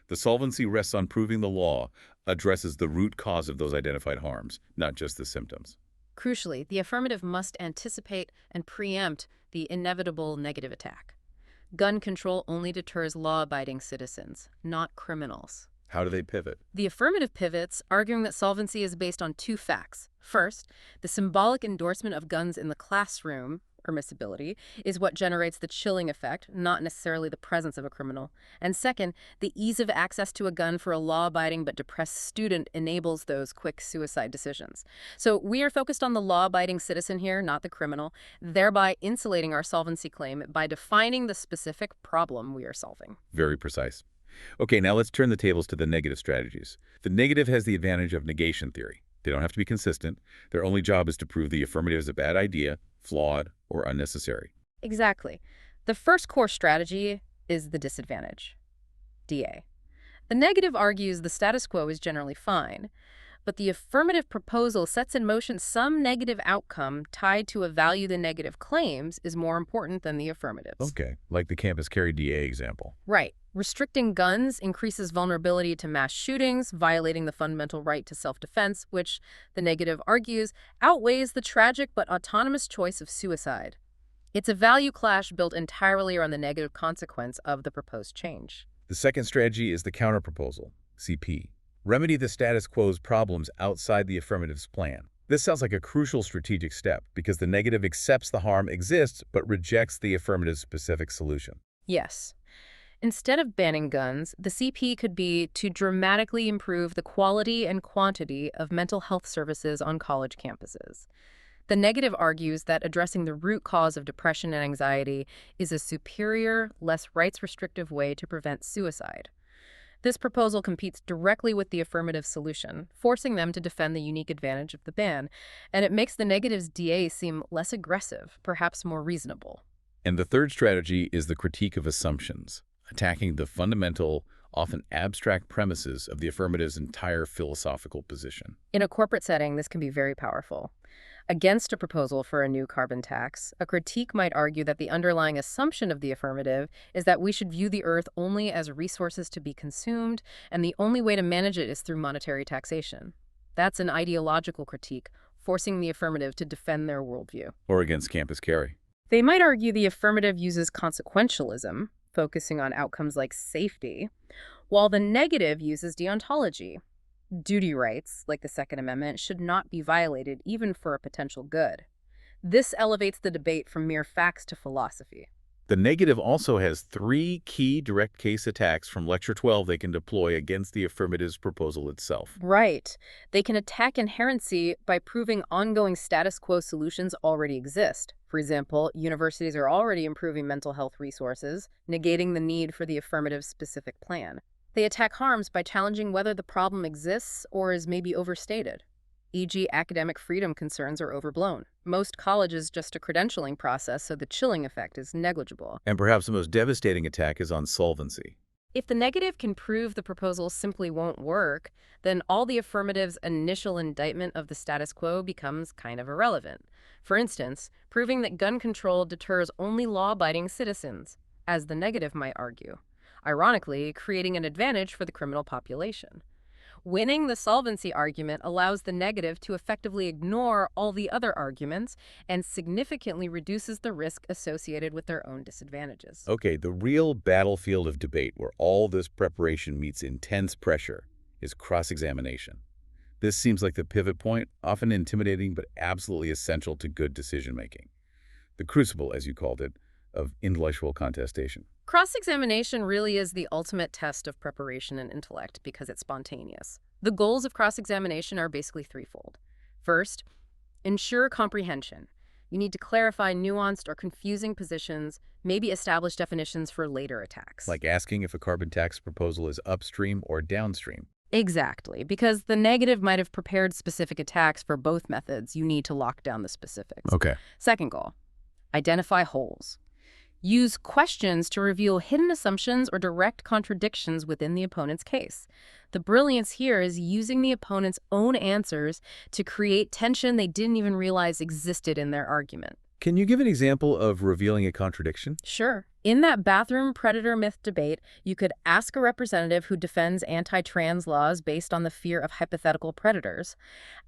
The solvency rests on proving the law addresses the root cause of those identified harms, not just the symptoms. Crucially, the affirmative must anticipate and preempt the inevitable negative attack. Gun control only deters law-abiding citizens, not criminals. How do they pivot? The affirmative pivots, arguing that solvency is based on 2 facts. First, the symbolic endorsement of guns in the classroom, permissibility, is what generates the chilling effect, not necessarily the presence of a criminal. And second, the ease of access to a gun for a law-abiding but depressed student enables those quick suicide decisions. So we are focused on the law-abiding citizen here, not the criminal, thereby insulating our solvency claim by defining the specific problem we are solving. Very precise. Okay, now let's turn the tables to the negative strategies. The negative has the advantage of negation theory. They don't have to be consistent. Their only job is to prove the affirmative is a bad idea, flawed, or unnecessary. Exactly. The first core strategy is the disadvantage, DA. The negative argues the status quo is generally fine, but the affirmative proposal sets in motion some negative outcome tied to a value the negative claims is more important than the affirmatives. Okay, like the campus carry DA example. Right. Restricting guns increases vulnerability to mass shootings, violating the fundamental right to self-defense, which, the negative argues, outweighs the tragic but autonomous choice of suicide. It's a value clash built entirely around the negative consequence of the proposed change. The second strategy is the counterproposal, CP. Remedy the status quo's problems outside the affirmative's plan. This sounds like a crucial strategic step because the negative accepts the harm exists but rejects the affirmative's specific solution. Yes. Instead of banning guns, the CP could be to dramatically improve the quality and quantity of mental health services on college campuses. The negative argues that addressing the root cause of depression and anxiety is a superior, less rights-restrictive way to prevent suicide. This proposal competes directly with the affirmative solution, forcing them to defend the unique advantage of the ban, and it makes the negative's DA seem less aggressive, perhaps more reasonable. And the third strategy is the critique of assumptions, attacking the fundamental, often abstract premises of the affirmative's entire philosophical position. In a corporate setting, this can be very powerful. Against a proposal for a new carbon tax, a critique might argue that the underlying assumption of the affirmative is that we should view the Earth only as resources to be consumed, and the only way to manage it is through monetary taxation. That's an ideological critique, forcing the affirmative to defend their worldview. Or against campus carry. They might argue the affirmative uses consequentialism, focusing on outcomes like safety, while the negative uses deontology. Duty rights, like the Second Amendment, should not be violated even for a potential good. This elevates the debate from mere facts to philosophy. The negative also has 3 key direct case attacks from Lecture 12 they can deploy against the affirmative's proposal itself. Right. They can attack inherency by proving ongoing status quo solutions already exist. For example, universities are already improving mental health resources, negating the need for the affirmative's specific plan. They attack harms by challenging whether the problem exists or is maybe overstated. E.g., academic freedom concerns are overblown. Most colleges just a credentialing process, so the chilling effect is negligible. And perhaps the most devastating attack is on solvency. If the negative can prove the proposal simply won't work, then all the affirmative's initial indictment of the status quo becomes kind of irrelevant. For instance, proving that gun control deters only law-abiding citizens, as the negative might argue, ironically creating an advantage for the criminal population. Winning the solvency argument allows the negative to effectively ignore all the other arguments and significantly reduces the risk associated with their own disadvantages. Okay, the real battlefield of debate where all this preparation meets intense pressure is cross-examination. This seems like the pivot point, often intimidating but absolutely essential to good decision-making. The crucible, as you called it, of intellectual contestation. Cross-examination really is the ultimate test of preparation and intellect because it's spontaneous. The goals of cross-examination are basically threefold. First, ensure comprehension. You need to clarify nuanced or confusing positions, maybe establish definitions for later attacks. Like asking if a carbon tax proposal is upstream or downstream. Exactly, because the negative might have prepared specific attacks for both methods. You need to lock down the specifics. Okay. Second goal, identify holes. Use questions to reveal hidden assumptions or direct contradictions within the opponent's case. The brilliance here is using the opponent's own answers to create tension they didn't even realize existed in their argument. Can you give an example of revealing a contradiction? Sure. In that bathroom predator myth debate, you could ask a representative who defends anti-trans laws based on the fear of hypothetical predators.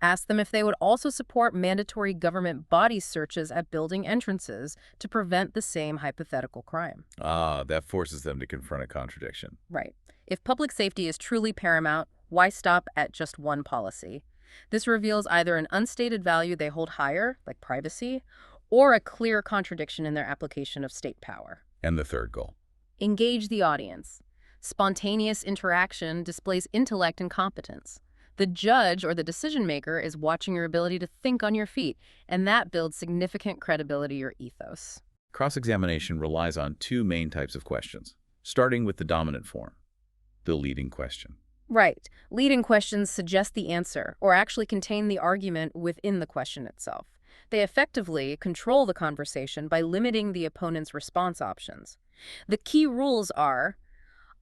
Ask them if they would also support mandatory government body searches at building entrances to prevent the same hypothetical crime. Ah, that forces them to confront a contradiction. Right. If public safety is truly paramount, why stop at just one policy? This reveals either an unstated value they hold higher, like privacy, or a clear contradiction in their application of state power. And the third goal? Engage the audience. Spontaneous interaction displays intellect and competence. The judge or the decision maker is watching your ability to think on your feet, and that builds significant credibility or ethos. Cross-examination relies on 2 main types of questions, starting with the dominant form, the leading question. Right. Leading questions suggest the answer, or actually contain the argument within the question itself. They effectively control the conversation by limiting the opponent's response options. The key rules are: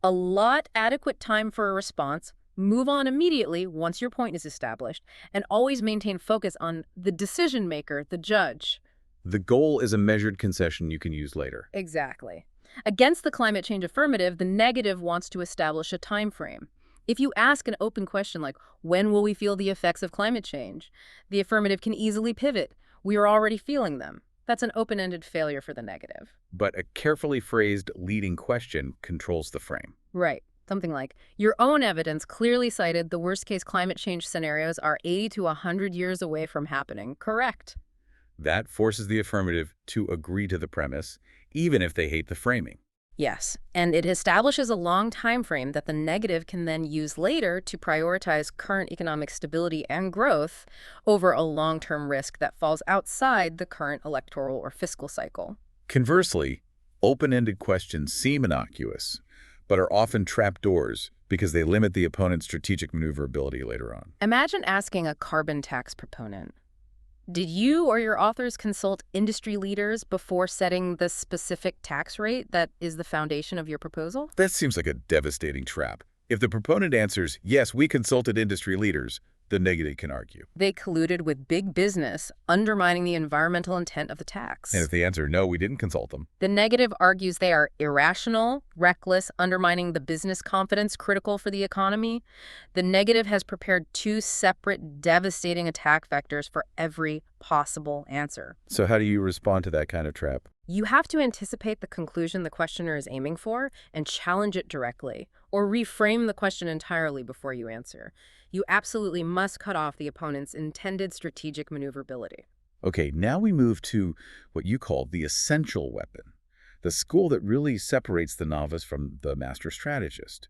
allot adequate time for a response, move on immediately once your point is established, and always maintain focus on the decision maker, the judge. The goal is a measured concession you can use later. Exactly. Against the climate change affirmative, the negative wants to establish a time frame. If you ask an open question like, when will we feel the effects of climate change? The affirmative can easily pivot. We are already feeling them. That's an open-ended failure for the negative. But a carefully phrased leading question controls the frame. Right. Something like, your own evidence clearly cited the worst-case climate change scenarios are 80 to 100 years away from happening. Correct. That forces the affirmative to agree to the premise, even if they hate the framing. Yes, and it establishes a long time frame that the negative can then use later to prioritize current economic stability and growth over a long-term risk that falls outside the current electoral or fiscal cycle. Conversely, open-ended questions seem innocuous, but are often trapdoors because they limit the opponent's strategic maneuverability later on. Imagine asking a carbon tax proponent, did you or your authors consult industry leaders before setting the specific tax rate that is the foundation of your proposal? That seems like a devastating trap. If the proponent answers, yes, we consulted industry leaders, the negative can argue. They colluded with big business, undermining the environmental intent of the tax. And if they answer, no, we didn't consult them, The negative argues they are irrational, reckless, undermining the business confidence critical for the economy. The negative has prepared two separate, devastating attack vectors for every possible answer. so how do you respond to that kind of trap? You have to anticipate the conclusion the questioner is aiming for and challenge it directly, or reframe the question entirely before you answer. You absolutely must cut off the opponent's intended strategic maneuverability. Okay, now we move to what you call the essential weapon, the school that really separates the novice from the master strategist.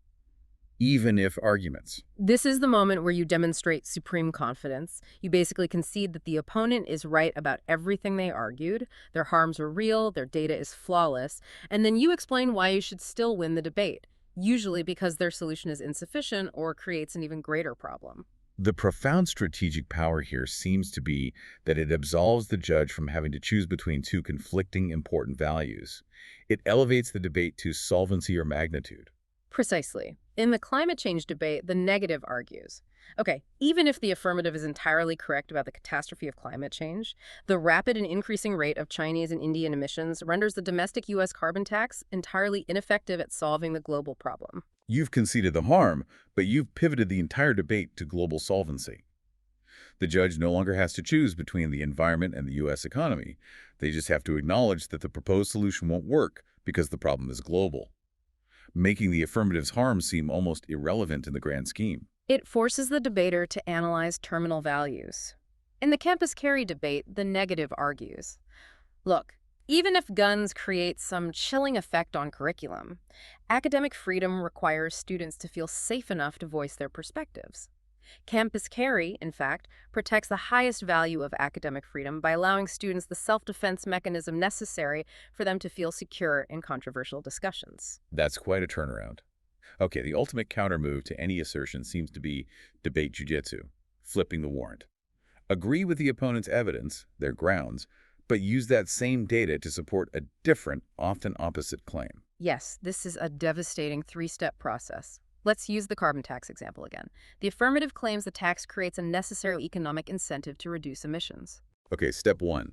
Even if arguments. This is the moment where you demonstrate supreme confidence. You basically concede that the opponent is right about everything they argued, their harms are real, their data is flawless, and then you explain why you should still win the debate, usually because their solution is insufficient or creates an even greater problem. The profound strategic power here seems to be that it absolves the judge from having to choose between two conflicting important values. It elevates the debate to solvency or magnitude. Precisely. In the climate change debate, the negative argues, okay, even if the affirmative is entirely correct about the catastrophe of climate change, the rapid and increasing rate of Chinese and Indian emissions renders the domestic U.S. carbon tax entirely ineffective at solving the global problem. You've conceded the harm, but you've pivoted the entire debate to global solvency. The judge no longer has to choose between the environment and the U.S. economy. They just have to acknowledge that the proposed solution won't work because the problem is global, making the affirmative's harm seem almost irrelevant in the grand scheme. It forces the debater to analyze terminal values. In the campus carry debate, the negative argues, look, even if guns create some chilling effect on curriculum, academic freedom requires students to feel safe enough to voice their perspectives. Campus carry, in fact, protects the highest value of academic freedom by allowing students the self-defense mechanism necessary for them to feel secure in controversial discussions. That's quite a turnaround. Okay, the ultimate countermove to any assertion seems to be debate jujitsu, flipping the warrant. Agree with the opponent's evidence, their grounds, but use that same data to support a different, often opposite claim. Yes, this is a devastating three-step process. Let's use the carbon tax example again. The affirmative claims the tax creates a necessary economic incentive to reduce emissions. Okay, step one,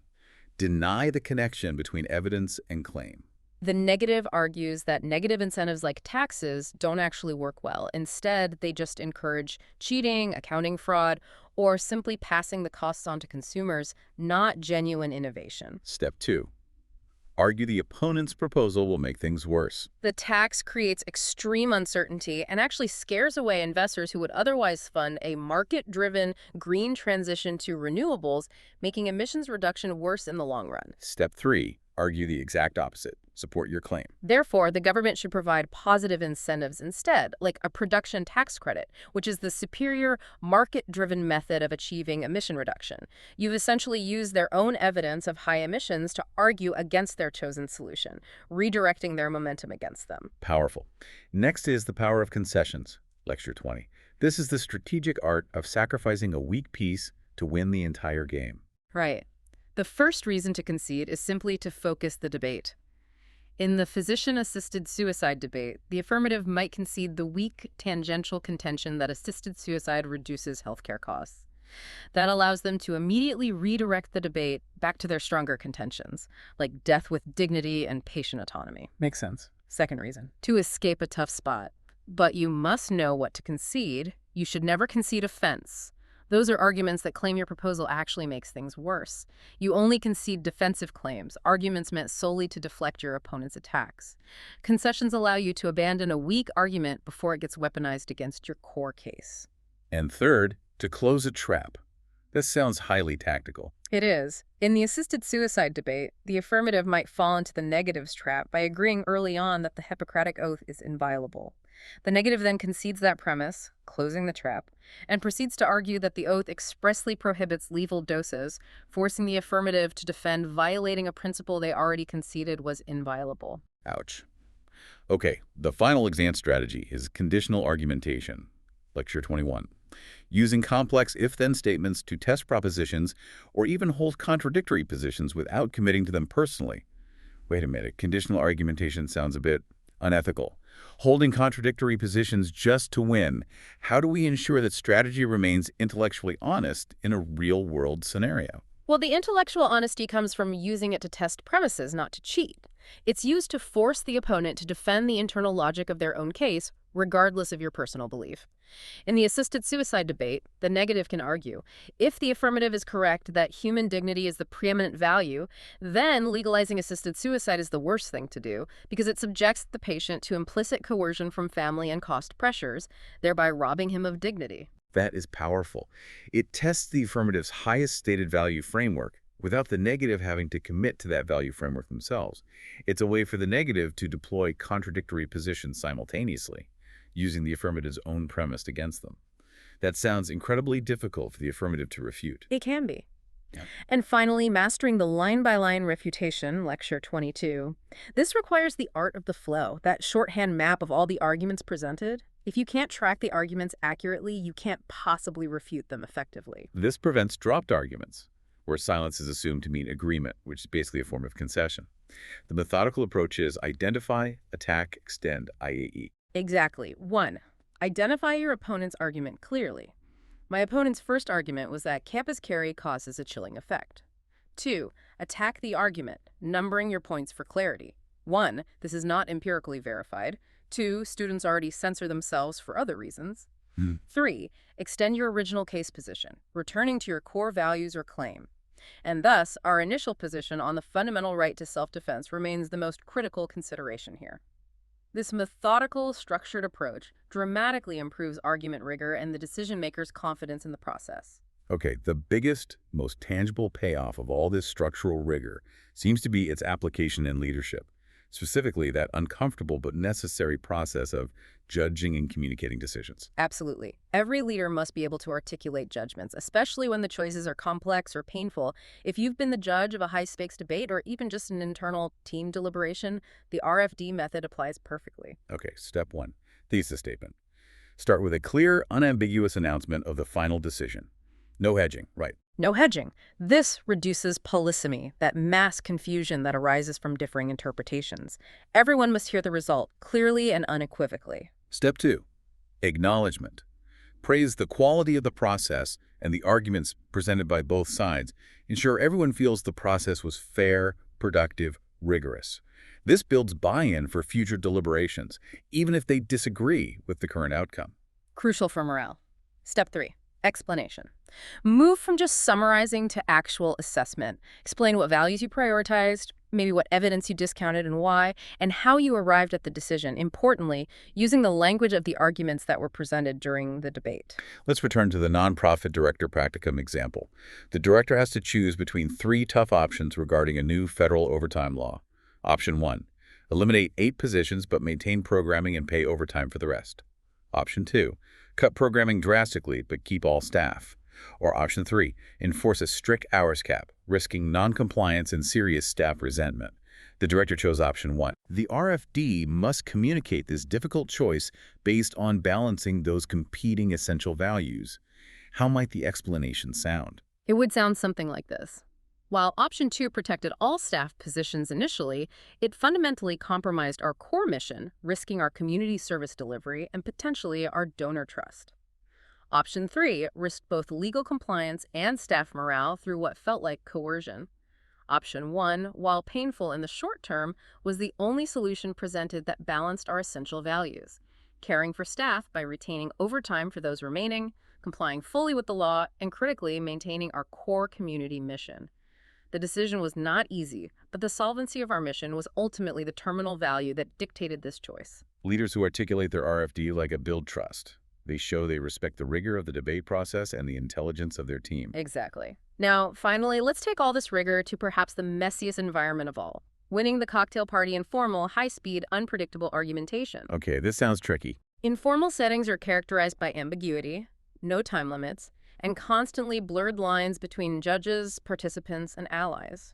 deny the connection between evidence and claim. The negative argues that negative incentives like taxes don't actually work well. Instead, they just encourage cheating, accounting fraud, or simply passing the costs on to consumers, not genuine innovation. Step two, argue the opponent's proposal will make things worse. The tax creates extreme uncertainty and actually scares away investors who would otherwise fund a market-driven green transition to renewables, making emissions reduction worse in the long run. Step three, argue the exact opposite. Support your claim. Therefore, the government should provide positive incentives instead, like a production tax credit, which is the superior market-driven method of achieving emission reduction. You've essentially used their own evidence of high emissions to argue against their chosen solution, redirecting their momentum against them. Powerful. Next is the power of concessions, Lecture 20. This is the strategic art of sacrificing a weak piece to win the entire game. Right. The first reason to concede is simply to focus the debate. In the physician-assisted suicide debate, the affirmative might concede the weak, tangential contention that assisted suicide reduces healthcare costs. That allows them to immediately redirect the debate back to their stronger contentions, like death with dignity and patient autonomy. Makes sense. Second reason, to escape a tough spot. But you must know what to concede. You should never concede offense. Those are arguments that claim your proposal actually makes things worse. You only concede defensive claims, arguments meant solely to deflect your opponent's attacks. Concessions allow you to abandon a weak argument before it gets weaponized against your core case. And third, to close a trap. This sounds highly tactical. It is. In the assisted suicide debate, the affirmative might fall into the negatives trap by agreeing early on that the Hippocratic Oath is inviolable. The negative then concedes that premise, closing the trap, and proceeds to argue that the oath expressly prohibits lethal doses, forcing the affirmative to defend violating a principle they already conceded was inviolable. Ouch. Okay, the final exam strategy is conditional argumentation. Lecture 21. Using complex if-then statements to test propositions or even hold contradictory positions without committing to them personally. Wait a minute, conditional argumentation sounds a bit unethical. Holding contradictory positions just to win. How do we ensure that strategy remains intellectually honest in a real-world scenario? Well, the intellectual honesty comes from using it to test premises, not to cheat. It's used to force the opponent to defend the internal logic of their own case, regardless of your personal belief. In the assisted suicide debate, the negative can argue, if the affirmative is correct that human dignity is the preeminent value, then legalizing assisted suicide is the worst thing to do because it subjects the patient to implicit coercion from family and cost pressures, thereby robbing him of dignity. That is powerful. It tests the affirmative's highest stated value framework without the negative having to commit to that value framework themselves. It's a way for the negative to deploy contradictory positions simultaneously, using the affirmative's own premise against them. That sounds incredibly difficult for the affirmative to refute. It can be. Yeah. And finally, mastering the line-by-line refutation, Lecture 22. This requires the art of the flow, that shorthand map of all the arguments presented. If you can't track the arguments accurately, you can't possibly refute them effectively. This prevents dropped arguments, where silence is assumed to mean agreement, which is basically a form of concession. The methodical approach is identify, attack, extend, IAE. Exactly. 1. Identify your opponent's argument clearly. My opponent's first argument was that campus carry causes a chilling effect. 2. Attack the argument, numbering your points for clarity. 1. This is not empirically verified. 2. Students already censor themselves for other reasons. 3. Extend your original case position, returning to your core values or claim. And thus, our initial position on the fundamental right to self-defense remains the most critical consideration here. This methodical, structured approach dramatically improves argument rigor and the decision-maker's confidence in the process. Okay, the biggest, most tangible payoff of all this structural rigor seems to be its application in leadership, specifically that uncomfortable but necessary process of judging and communicating decisions. Absolutely. Every leader must be able to articulate judgments, especially when the choices are complex or painful. If you've been the judge of a high-stakes debate or even just an internal team deliberation, the RFD method applies perfectly. Okay, step 1, thesis statement. Start with a clear, unambiguous announcement of the final decision. No hedging, right? No hedging. This reduces polysemy, that mass confusion that arises from differing interpretations. Everyone must hear the result clearly and unequivocally. Step 2, acknowledgement. Praise the quality of the process and the arguments presented by both sides. Ensure everyone feels the process was fair, productive, rigorous. This builds buy-in for future deliberations, even if they disagree with the current outcome. Crucial for morale. Step 3. Explanation. Move from just summarizing to actual assessment. Explain what values you prioritized, maybe what evidence you discounted and why, and how you arrived at the decision, importantly, using the language of the arguments that were presented during the debate. Let's return to the nonprofit director practicum example. The director has to choose between 3 tough options regarding a new federal overtime law. Option 1, eliminate 8 positions but maintain programming and pay overtime for the rest. Option 2, cut programming drastically but keep all staff. Or option 3, enforce a strict hours cap, risking non-compliance and serious staff resentment. The director chose option 1. The RFD must communicate this difficult choice based on balancing those competing essential values. How might the explanation sound? It would sound something like this. While option 2 protected all staff positions initially, it fundamentally compromised our core mission, risking our community service delivery and potentially our donor trust. Option 3 risked both legal compliance and staff morale through what felt like coercion. Option 1, while painful in the short term, was the only solution presented that balanced our essential values, caring for staff by retaining overtime for those remaining, complying fully with the law, and critically maintaining our core community mission. The decision was not easy, but the solvency of our mission was ultimately the terminal value that dictated this choice. Leaders who articulate their RFD like a build trust. They show they respect the rigor of the debate process and the intelligence of their team. Exactly. Now, finally, let's take all this rigor to perhaps the messiest environment of all, winning the cocktail party in formal, high-speed, unpredictable argumentation. Okay, this sounds tricky. Informal settings are characterized by ambiguity, no time limits, and constantly blurred lines between judges, participants, and allies.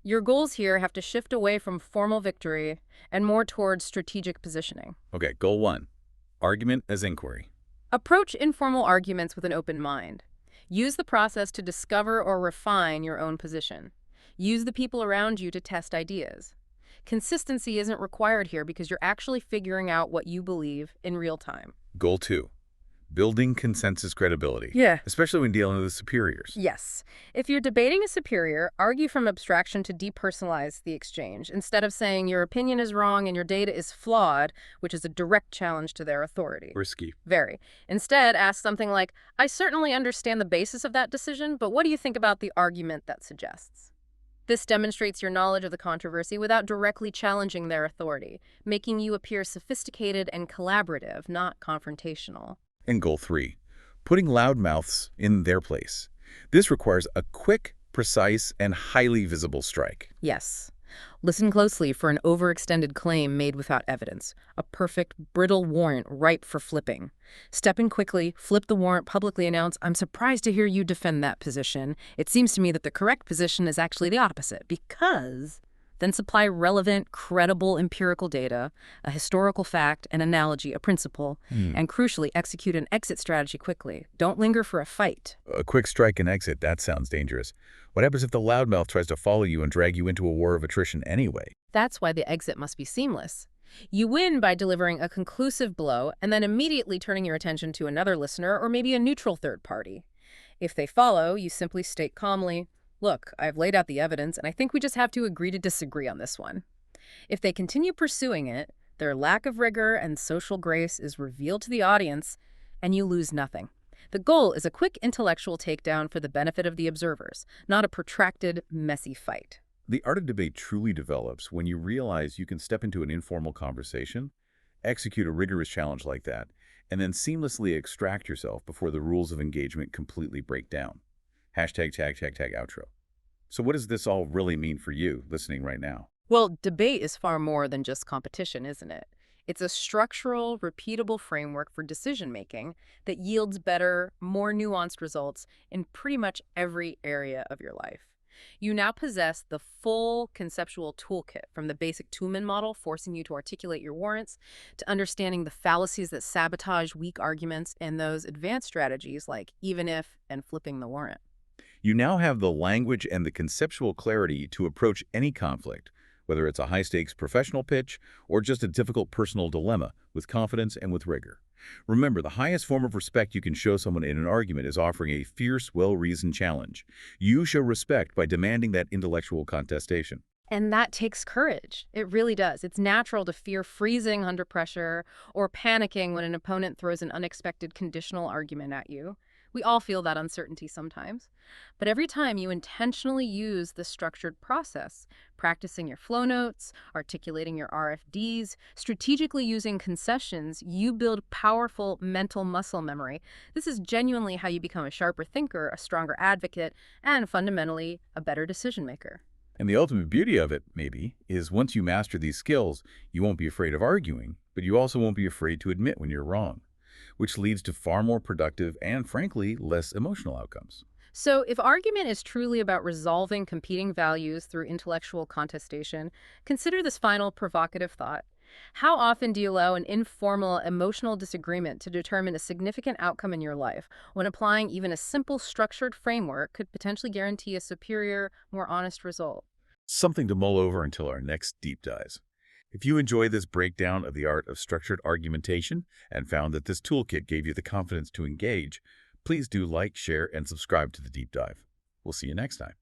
Your goals here have to shift away from formal victory and more towards strategic positioning. Okay, goal 1. Argument as inquiry. Approach informal arguments with an open mind. Use the process to discover or refine your own position. Use the people around you to test ideas. Consistency isn't required here because you're actually figuring out what you believe in real time. Goal 2. Building consensus credibility. Yeah. Especially when dealing with superiors. Yes. If you're debating a superior, argue from abstraction to depersonalize the exchange, instead of saying your opinion is wrong and your data is flawed, which is a direct challenge to their authority. Risky. Very. Instead, ask something like, I certainly understand the basis of that decision, but what do you think about the argument that suggests? This demonstrates your knowledge of the controversy without directly challenging their authority, making you appear sophisticated and collaborative, not confrontational. And goal 3. Putting loudmouths in their place. This requires a quick, precise, and highly visible strike. Yes. Listen closely for an overextended claim made without evidence, a perfect, brittle warrant ripe for flipping. Step in quickly, flip the warrant, publicly announce, I'm surprised to hear you defend that position. It seems to me that the correct position is actually the opposite, because... Then supply relevant, credible empirical data, a historical fact, an analogy, a principle, and crucially, execute an exit strategy quickly. Don't linger for a fight. A quick strike and exit, that sounds dangerous. What happens if the loudmouth tries to follow you and drag you into a war of attrition anyway? That's why the exit must be seamless. You win by delivering a conclusive blow and then immediately turning your attention to another listener or maybe a neutral third party. If they follow, you simply state calmly, look, I've laid out the evidence, and I think we just have to agree to disagree on this one. If they continue pursuing it, their lack of rigor and social grace is revealed to the audience, and you lose nothing. The goal is a quick intellectual takedown for the benefit of the observers, not a protracted, messy fight. The art of debate truly develops when you realize you can step into an informal conversation, execute a rigorous challenge like that, and then seamlessly extract yourself before the rules of engagement completely break down. Hashtag outro. So what does this all really mean for you listening right now? Well, debate is far more than just competition, isn't it? It's a structural, repeatable framework for decision-making that yields better, more nuanced results in pretty much every area of your life. You now possess the full conceptual toolkit, from the basic two-man model forcing you to articulate your warrants, to understanding the fallacies that sabotage weak arguments, and those advanced strategies like even if and flipping the warrant. You now have the language and the conceptual clarity to approach any conflict, whether it's a high-stakes professional pitch or just a difficult personal dilemma, with confidence and with rigor. Remember, the highest form of respect you can show someone in an argument is offering a fierce, well-reasoned challenge. You show respect by demanding that intellectual contestation. And that takes courage. It really does. It's natural to fear freezing under pressure or panicking when an opponent throws an unexpected conditional argument at you. We all feel that uncertainty sometimes. But every time you intentionally use the structured process, practicing your flow notes, articulating your RFDs, strategically using concessions, you build powerful mental muscle memory. This is genuinely how you become a sharper thinker, a stronger advocate, and fundamentally a better decision maker. And the ultimate beauty of it, maybe, is once you master these skills, you won't be afraid of arguing, but you also won't be afraid to admit when you're wrong, which leads to far more productive and, frankly, less emotional outcomes. So if argument is truly about resolving competing values through intellectual contestation, consider this final provocative thought. How often do you allow an informal, emotional disagreement to determine a significant outcome in your life, when applying even a simple structured framework could potentially guarantee a superior, more honest result? Something to mull over until our next deep dives. If you enjoy this breakdown of the art of structured argumentation and found that this toolkit gave you the confidence to engage, please do like, share, and subscribe to the deep dive. We'll see you next time.